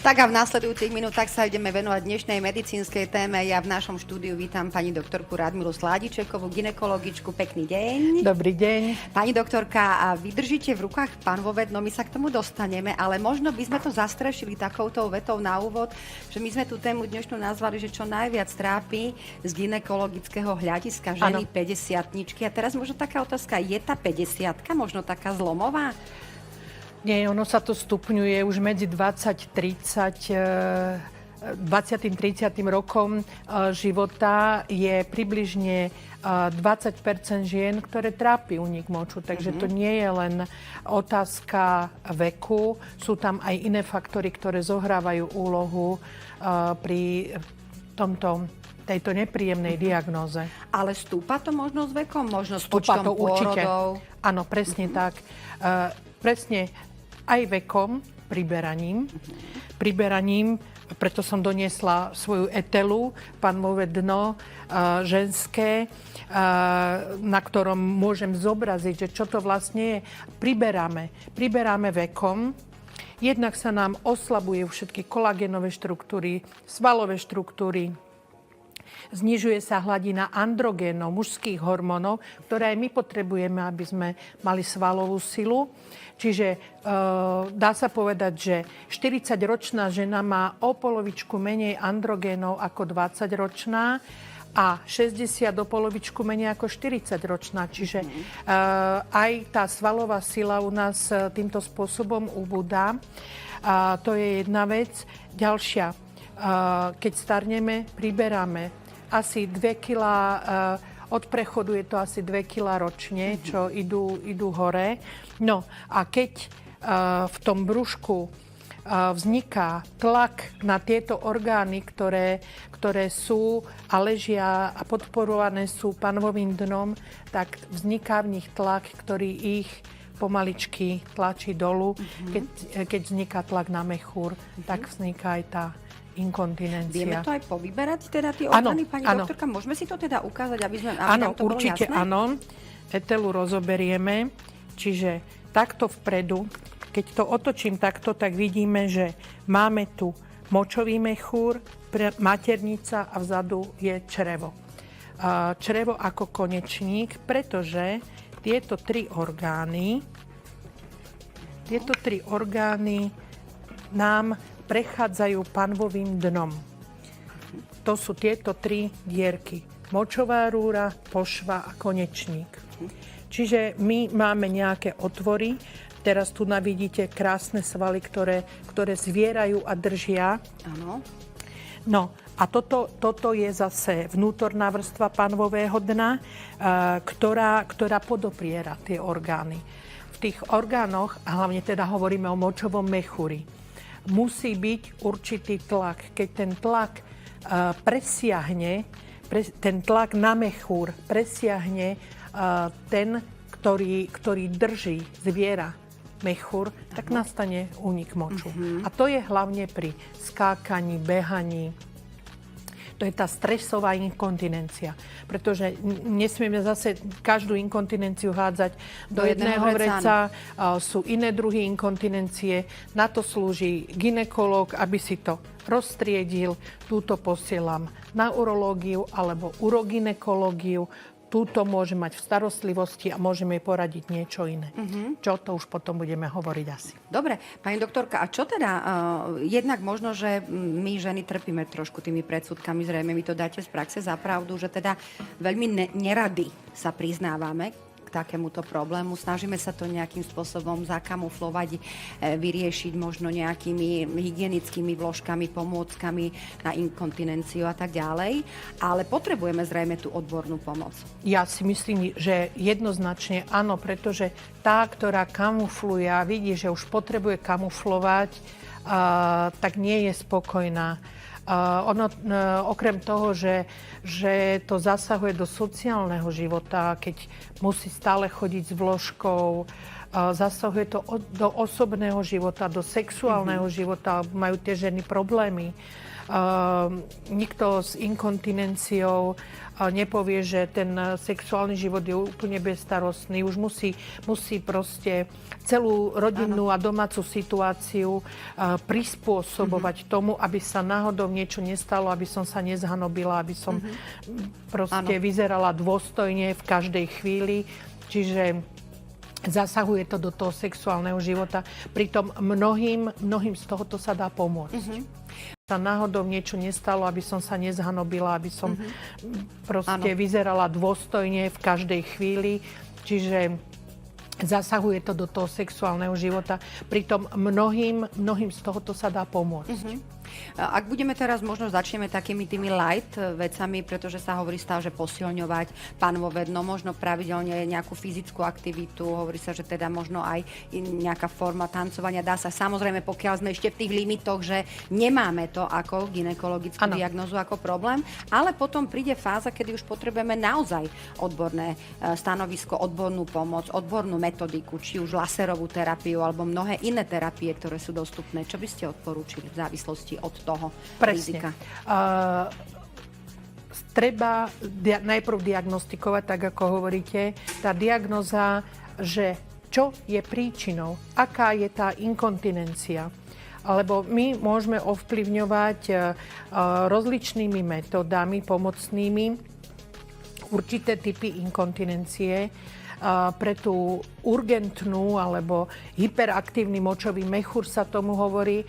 Tak a v následujúcich minútach sa ideme venovať dnešnej medicínskej téme. Ja v našom štúdiu vítam pani doktorku Radmilu Sládičekovú, gynekologičku. Pekný deň. Dobrý deň. Pani doktorka, a vy držíte v rukách panvoved, no my sa k tomu dostaneme, ale možno by sme to zastrešili takouto vetou na úvod, že my sme tú tému dnešnú nazvali, že čo najviac trápi z gynekologického hľadiska ženy 50-tničky. A teraz možno taká otázka, je tá 50-ka možno taká zlomová? Nie, ono sa to stupňuje už medzi 20, 30, 20. 30. rokom života je približne 20% žien, ktoré trápi únik moču. Takže to nie je len otázka veku, sú tam aj iné faktory, ktoré zohrávajú úlohu pri tejto nepríjemnej diagnóze. Ale stúpa to možno s vekom? Možno s Stúpa počtom to určite. pôrodov? Áno, presne tak. Presne aj vekom, priberaním, preto som doniesla svoju etelu, panvové dno ženské, na ktorom môžem zobraziť, že čo to vlastne je. Priberáme vekom. Jednak sa nám oslabujú všetky kolagénové štruktúry, svalové štruktúry, znižuje sa hladina androgénov, mužských hormónov, ktoré aj my potrebujeme, aby sme mali svalovú silu. Čiže dá sa povedať, že 40-ročná žena má o polovičku menej androgénov ako 20-ročná a 60 o polovičku menej ako 40-ročná. Čiže aj tá svalová sila u nás týmto spôsobom ubúda. To je jedna vec. Ďalšia, keď starneme, priberáme asi 2 kg, od prechodu je to asi 2 kg ročne, čo idú hore. No a keď v tom brúšku vzniká tlak na tieto orgány, ktoré sú a ležia a podporované sú panvovým dnom, tak vzniká v nich tlak, ktorý ich pomaličky tlačí dolu. Keď vzniká tlak na mechúr, tak vzniká aj tá inkontinencia. Vieme to aj povyberať, teda tie orgány, pani doktorka? Môžeme si to teda ukázať, aby nám to bolo určite jasné? áno. Etelu rozoberieme. Čiže takto vpredu, keď to otočím takto, tak vidíme, že máme tu močový mechúr, maternica a vzadu je črevo. Črevo ako konečník, pretože tieto tri orgány nám prechádzajú panvovým dnom. To sú tieto tri dierky. Močová rúra, pošva a konečník. Čiže my máme nejaké otvory. Teraz tu vidíte krásne svaly, ktoré zvierajú a držia. Áno. No a toto je zase vnútorná vrstva panvového dna, ktorá podopriera tie orgány. V tých orgánoch, a hlavne teda hovoríme o močovom mechúri, musí byť určitý tlak. Keď ten tlak presiahne, ten tlak na mechúr presiahne ten, ktorý drží zviera mechúr, tak nastane únik moču. A to je hlavne pri skákaní, behaní. To je tá stresová inkontinencia. Pretože nesmieme zase každú inkontinenciu hádzať do jedného vreca. Sú iné druhy inkontinencie. Na to slúži gynekológ, aby si to roztriedil. Túto posielam na urológiu alebo urogynekológiu. Túto môže mať v starostlivosti a môžeme jej poradiť niečo iné. Čo to už potom budeme hovoriť asi. Dobre, pani doktorka, a čo teda, jednak možno, že my ženy trpíme trošku tými predsudkami, zrejme mi to dáte z praxe za pravdu, že teda veľmi nerady sa priznávame k takémuto problému. Snažíme sa to nejakým spôsobom zakamuflovať, vyriešiť možno nejakými hygienickými vložkami, pomôckami na inkontinenciu a tak ďalej. Ale potrebujeme zrejme tú odbornú pomoc. Ja si myslím, že jednoznačne áno, pretože tá, ktorá kamufluje a vidí, že už potrebuje kamuflovať, tak nie je spokojná. Okrem toho, že to zasahuje do sociálneho života, keď musí stále chodiť s vložkou, zasahuje to do osobného života, do sexuálneho života, majú tie ženy problémy. Nikto s inkontinenciou nepovie, že ten sexuálny život je úplne bezstarostný. Už musí proste celú rodinnú a domácu situáciu prispôsobovať tomu, aby sa náhodou niečo nestalo, aby som sa nezhanobila, aby som proste vyzerala dôstojne v každej chvíli. Čiže zasahuje to do toho sexuálneho života. Pritom mnohým z tohoto sa dá pomôcť. Sa náhodou niečo nestalo, aby som sa nezhanobila, aby som proste vyzerala dôstojne v každej chvíli. Čiže zasahuje to do toho sexuálneho života. Pritom mnohým z tohoto sa dá pomôcť. Ak budeme teraz, možno začneme takými tými light vecami, pretože sa hovorí stále, že posilňovať pánové dno, možno pravidelne nejakú fyzickú aktivitu, hovorí sa, že teda možno aj nejaká forma tancovania dá sa. Samozrejme, pokiaľ sme ešte v tých limitoch, že nemáme to ako gynekologickú diagnózu, ako problém, ale potom príde fáza, kedy už potrebujeme naozaj odborné stanovisko, odbornú pomoc, odbornú metodiku, či už laserovú terapiu alebo mnohé iné terapie, ktoré sú dostupné. Čo by ste odporúčili v závislosti od toho rizika? Treba najprv diagnostikovať, tak ako hovoríte, tá diagnoza, že čo je príčinou, aká je tá inkontinencia. Alebo my môžeme ovplyvňovať rozličnými metódami pomocnými určité typy inkontinencie. Pre tú urgentnú alebo hyperaktívny močový mechúr sa tomu hovorí.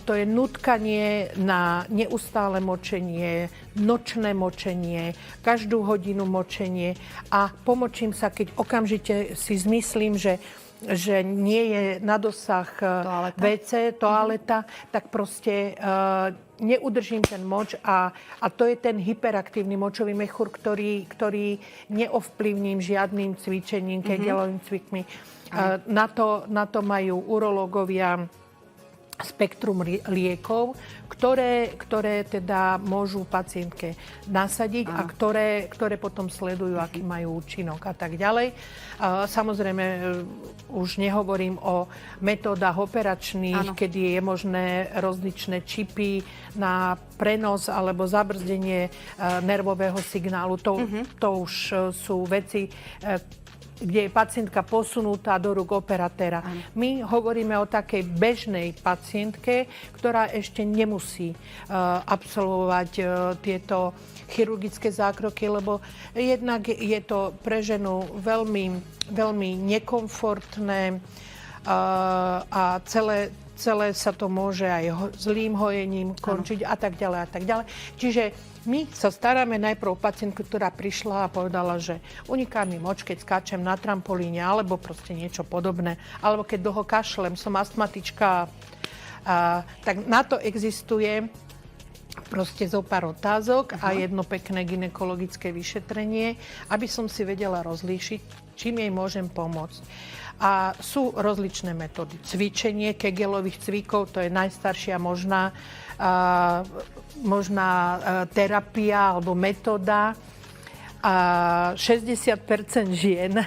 To je nutkanie na neustále močenie, nočné močenie, každú hodinu močenie a pomočím sa, keď okamžite si zmyslím, že nie je na dosah WC, toaleta, tak proste neudržím ten moč a to je ten hyperaktívny močový mechúr, ktorý neovplyvním žiadnym cvičením, kegelovým cvikmi. Na to majú urológovia spektrum liekov, ktoré teda môžu pacientke nasadiť a ktoré potom sledujú, aký majú účinok a tak ďalej. Samozrejme, už nehovorím o metódach operačných, kedy je možné rozličné čipy na prenos alebo zabrzdenie nervového signálu. To už sú veci, kde je pacientka posunutá do rúk operatéra. My hovoríme o takej bežnej pacientke, ktorá ešte nemusí absolvovať tieto chirurgické zákroky, lebo jednak je to pre ženu veľmi, veľmi nekomfortné a celé sa to môže aj zlým hojením končiť a tak ďalej a tak ďalej. Čiže my sa staráme najprv o pacientku, ktorá prišla a povedala, že uniká mi moč, keď skáčem na trampolíne, alebo proste niečo podobné. Alebo keď dlho kašlem, som astmatička. Tak na to existuje proste zo pár otázok a jedno pekné gynekologické vyšetrenie, aby som si vedela rozlíšiť, čím jej môžem pomôcť. A sú rozličné metódy. Cvičenie kegelových cvikov, to je najstaršia možná terapia alebo metóda. A 60% žien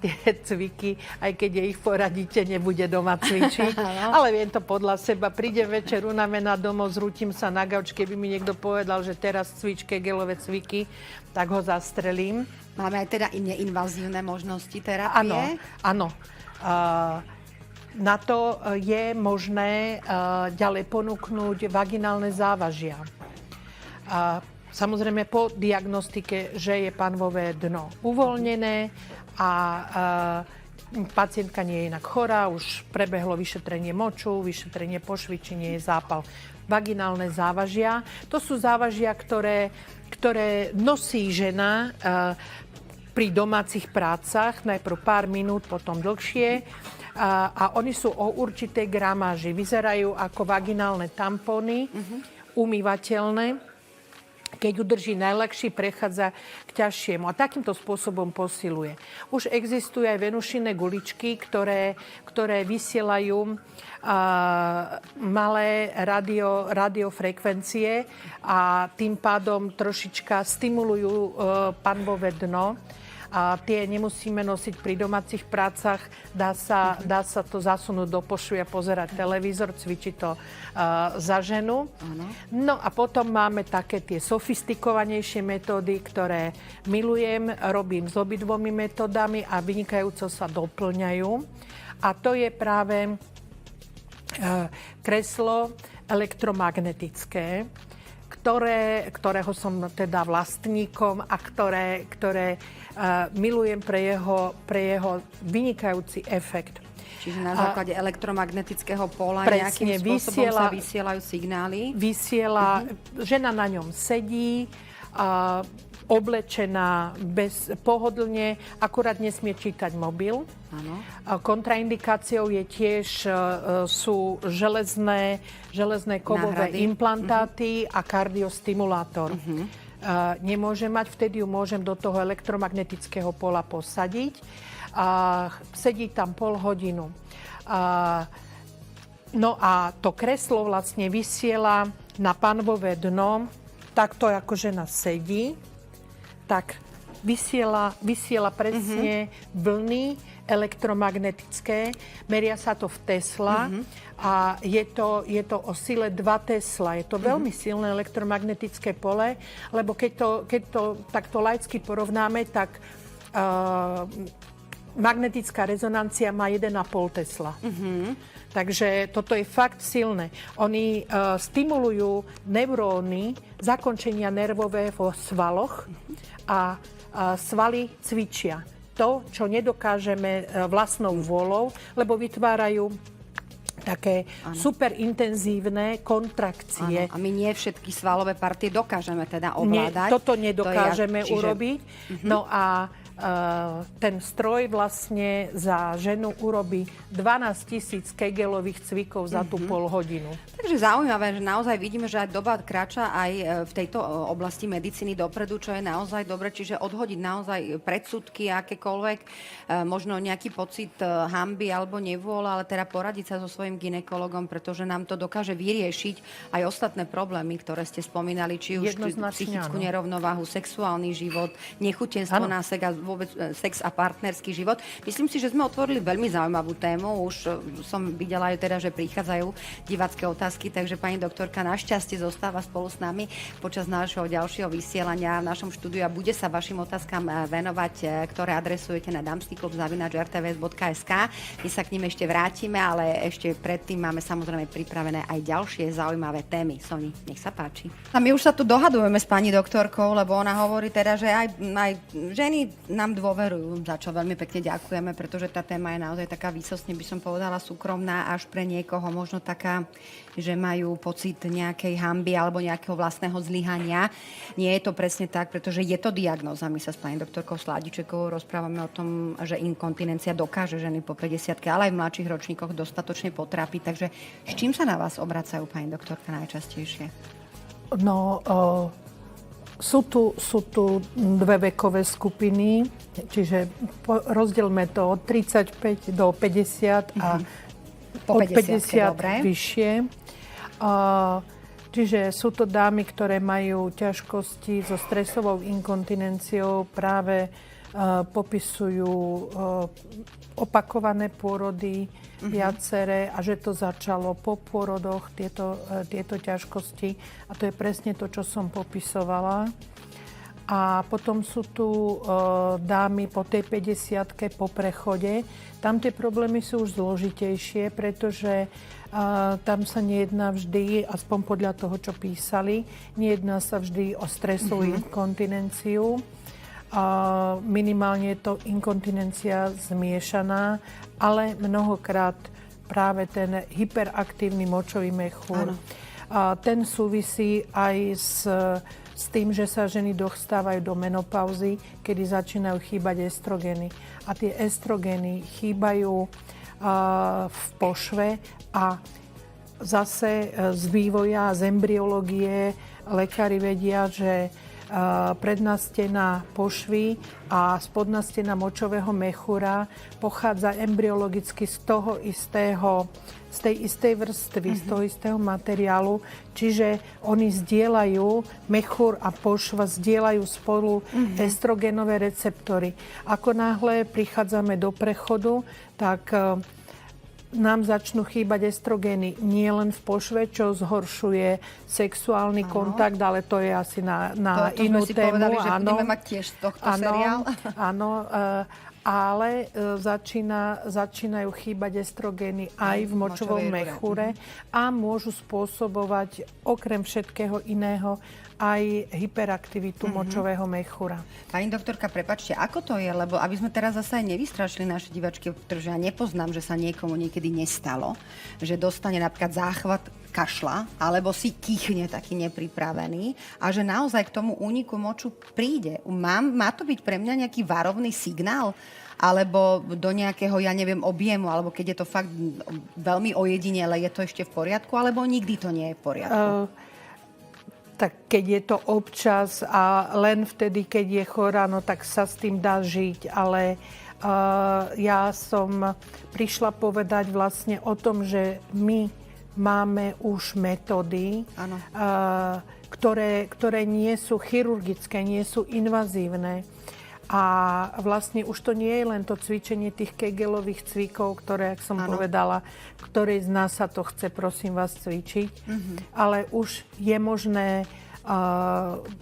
tie cviky, aj keď jej ich poradíte, nebude doma cvičiť. Ale viem to podľa seba. Prídem večer unavená domov, zrútim sa na gauč, keby mi niekto povedal, že teraz cvič kegelové cviky, tak ho zastrelím. Máme aj teda iné invazívne možnosti terapie? Áno. Na to je možné ďalej ponúknuť vaginálne závažia. Samozrejme po diagnostike, že je panvové dno uvoľnené a pacientka nie je inak chorá, už prebehlo vyšetrenie moču, vyšetrenie pošvy, či nie je zápal. Vaginálne závažia, to sú závažia, ktoré nosí žena pri domácich prácach, najprv pár minút, potom dlhšie. A oni sú o určitej gramáži. Vyzerajú ako vaginálne tampóny, umývateľné. Keď udrží najľahší, prechádza k ťažšiemu. A takýmto spôsobom posiluje. Už existujú aj venušinné guličky, ktoré vysielajú malé radiofrekvencie a tým pádom trošička stimulujú panvové dno. a tie nemusíme nosiť pri domácich prácach. Dá sa to zasunúť do pošvy a pozerať televízor, cvičí to za ženu. No a potom máme také tie sofistikovanejšie metódy, ktoré milujem, robím s obidvomi metódami a vynikajúco sa doplňajú. A to je práve kreslo elektromagnetické, ktorého som teda vlastníkom a ktoré milujem pre jeho vynikajúci efekt. Čiže na základe elektromagnetického pola Presne, nejakým spôsobom sa vysielajú signály? Žena na ňom sedí, oblečená pohodlne, akurát nesmie čítať mobil. Áno. Kontraindikáciou je tiež sú železné kovové implantáty a kardiostimulátor. Nemôžem mať, vtedy ju môžem do toho elektromagnetického pola posadiť. Sedí tam pol hodinu. No a to kreslo vlastne vysiela na panvové dno, takto ako žena sedí, tak vysiela presne vlny elektromagnetické. Meria sa to v Tesla a je to o sile 2 Tesla. Je to veľmi silné elektromagnetické pole, lebo keď to takto laicky porovnáme, tak magnetická rezonancia má 1,5 Tesla. Takže toto je fakt silné. Oni stimulujú neuróny, zakončenia nervové vo svaloch a svaly cvičia. To, čo nedokážeme vlastnou vôľou, lebo vytvárajú také super intenzívne kontrakcie. Áno. A my nie všetky svalové partie dokážeme teda ovládať. Toto nedokážeme urobiť. No a ten stroj vlastne za ženu urobí 12 000 kegelových cvikov za tú pol hodinu. Takže zaujímavé, že naozaj vidíme, že aj doba kráča aj v tejto oblasti medicíny dopredu, čo je naozaj dobre, čiže odhodiť naozaj predsudky akékoľvek, možno nejaký pocit hanby alebo nevôle, ale teda poradiť sa so svojím gynekologom, pretože nám to dokáže vyriešiť aj ostatné problémy, ktoré ste spomínali, či už psychickú nerovnováhu, sexuálny život, nechutenstvo na sex a vôbec sex a partnerský život. Myslím si, že sme otvorili veľmi zaujímavú tému. Už som videla aj teda, že prichádzajú divácké otázky, takže pani doktorka našťastie zostáva spolu s nami počas nášho ďalšieho vysielania v našom štúdiu a bude sa vašim otázkam venovať, ktoré adresujete na damskýklub@rtvs.sk. My sa k nim ešte vrátime, ale ešte predtým máme samozrejme pripravené aj ďalšie zaujímavé témy. Soni, nech sa páči. A my už sa tu dohadujeme s pani doktorkou, lebo ona hovorí teda, že aj ženy nám dôverujú, za čo veľmi pekne ďakujeme, pretože tá téma je naozaj taká výsostne, by som povedala, súkromná, až pre niekoho možno taká, že majú pocit nejakej hanby alebo nejakého vlastného zlyhania. Nie je to presne tak, pretože je to diagnóza. My sa s pani doktorkou Sladičekovou rozprávame o tom, že inkontinencia dokáže ženy po 50-ke, ale aj v mladších ročníkoch dostatočne potrápiť. Takže s čím sa na vás obracajú, pani doktorka, najčastejšie? No, sú tu dve vekové skupiny, čiže rozdielme to od 35 do 50 a od 50 vyššie. Čiže sú to dámy, ktoré majú ťažkosti so stresovou inkontinenciou, práve popisujú opakované pôrody, viaceré, a že to začalo po pôrodoch, tieto ťažkosti. A to je presne to, čo som popisovala. A potom sú tu dámy po tej 50-ke po prechode. Tam tie problémy sú už zložitejšie, pretože tam sa nejedná vždy, aspoň podľa toho, čo písali, nejedná sa vždy o stresovú inkontinenciu. Minimálne je to inkontinencia zmiešaná, ale mnohokrát práve ten hyperaktívny močový mechúr. Ten súvisí aj s tým, že sa ženy dostávajú do menopauzy, kedy začínajú chýbať estrogeny. A tie estrogeny chýbajú v pošve a zase z vývoja, z embryológie lekári vedia, že predná stena pošvy a spodná stena močového mechúra pochádza embryologicky z tej istej vrstvy, z toho istého materiálu. Čiže oni zdieľajú, mechúr a pošva zdieľajú spolu estrogenové receptory. Ako náhle prichádzame do prechodu, tak nám začnú chýbať estrogény nie len v pošve, čo zhoršuje sexuálny kontakt, ale to je asi na to inú sme si tému. povedali, že budeme mať tiež z tohto seriál. Áno, ale začínajú chýbať estrogény aj v močovom mechúre a môžu spôsobovať okrem všetkého iného aj hyperaktivitu močového mechúra. Pani doktorka, prepáčte, ako to je? Lebo aby sme teraz zase aj nevystrašili naše diváčky, pretože ja nepoznám, že sa niekomu niekedy nestalo, že dostane napríklad záchvat kašla, alebo si kýchne taký nepripravený a že naozaj k tomu úniku moču príde. Má to byť pre mňa nejaký varovný signál? Alebo do nejakého, ja neviem, objemu, alebo keď je to fakt veľmi ojedinele, je to ešte v poriadku, alebo nikdy to nie je v poriadku? Tak keď je to občas a len vtedy, keď je chorá, no tak sa s tým dá žiť. Ale ja som prišla povedať vlastne o tom, že my máme už metódy, ktoré nie sú chirurgické, nie sú invazívne. A vlastne už to nie je len to cvičenie tých kegelových cvikov, ktoré, jak som povedala, ktorej z nás sa to chce, prosím vás, cvičiť. Ale už je možné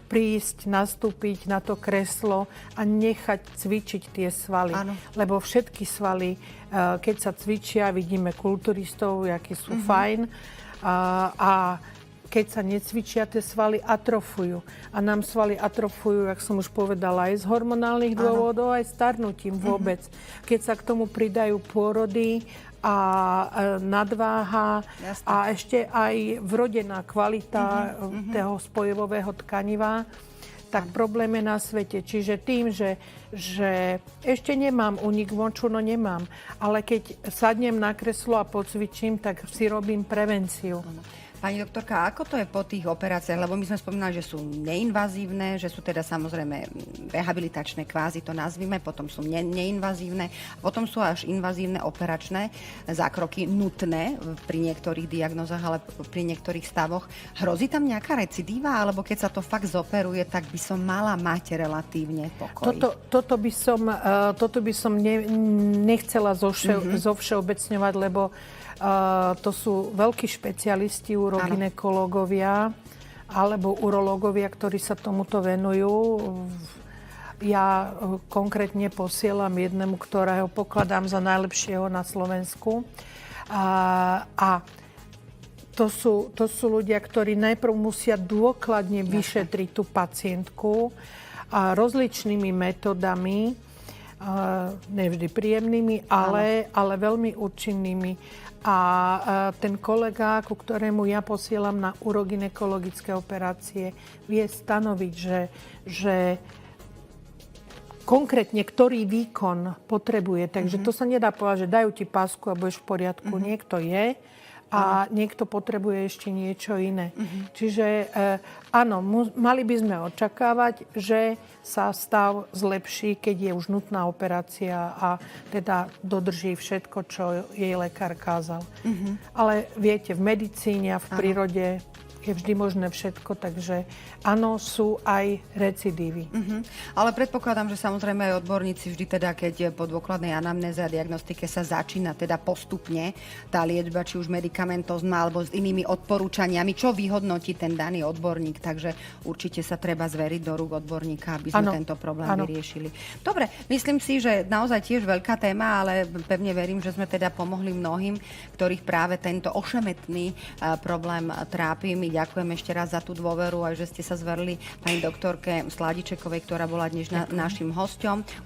prísť, nastúpiť na to kreslo a nechať cvičiť tie svaly. Lebo všetky svaly, keď sa cvičia, vidíme kulturistov, akí sú fajn. A keď sa necvičia, tie svaly atrofujú. A nám svaly atrofujú, jak som už povedala, aj z hormonálnych dôvodov, aj starnutím vôbec. Keď sa k tomu pridajú pôrody a nadváha a ešte aj vrodená kvalita toho spojivového tkaniva, tak problém je na svete. Čiže tým, že ešte nemám únik moču, no nemám. Ale keď sadnem na kreslo a pocvičím, tak si robím prevenciu. Pani doktorka, ako to je po tých operáciách? Lebo my sme spomínali, že sú neinvazívne, že sú teda samozrejme rehabilitačné kvázi, to nazvime, potom sú neinvazívne, potom sú až invazívne operačné zákroky nutné pri niektorých diagnózach, ale pri niektorých stavoch. Hrozí tam nejaká recidíva, alebo keď sa to fakt zoperuje, tak by som mala mať relatívne pokoj? Toto by som nechcela zovšeobecňovať, lebo to sú veľkí špecialisti, urogynekológovia alebo urológovia, ktorí sa tomuto venujú. Ja konkrétne posielam jednému, ktorého pokladám za najlepšieho na Slovensku. A to sú ľudia, ktorí najprv musia dôkladne vyšetriť tú pacientku a rozličnými metodami, nevždy príjemnými, ale veľmi účinnými. A ten kolega, ku ktorému ja posielam na urogynekologické operácie, vie stanoviť, že konkrétne ktorý výkon potrebuje. Takže to sa nedá povedať, že dajú ti pásku a budeš v poriadku. Niekto je a niekto potrebuje ešte niečo iné. Čiže áno, mali by sme očakávať, že sa stav zlepší, keď je už nutná operácia a teda dodrží všetko, čo jej lekár kázal. Ale viete, v medicíne a v prírode je vždy možné všetko, takže áno, sú aj recidívy. Ale predpokladám, že samozrejme aj odborníci vždy teda, keď po dôkladnej anamnéze a diagnostike sa začína teda postupne tá liečba, či už medikamentozná alebo s inými odporúčaniami, čo vyhodnotí ten daný odborník. Takže určite sa treba zveriť do rúk odborníka, aby sme tento problém vyriešili. Dobre, myslím si, že naozaj tiež veľká téma, ale pevne verím, že sme teda pomohli mnohým, ktorých práve tento ošemetný problém trápi. My ďakujem ešte raz za tú dôveru, aj že ste sa zverili pani doktorke Sladičekovej, ktorá bola dnes našim hosťom.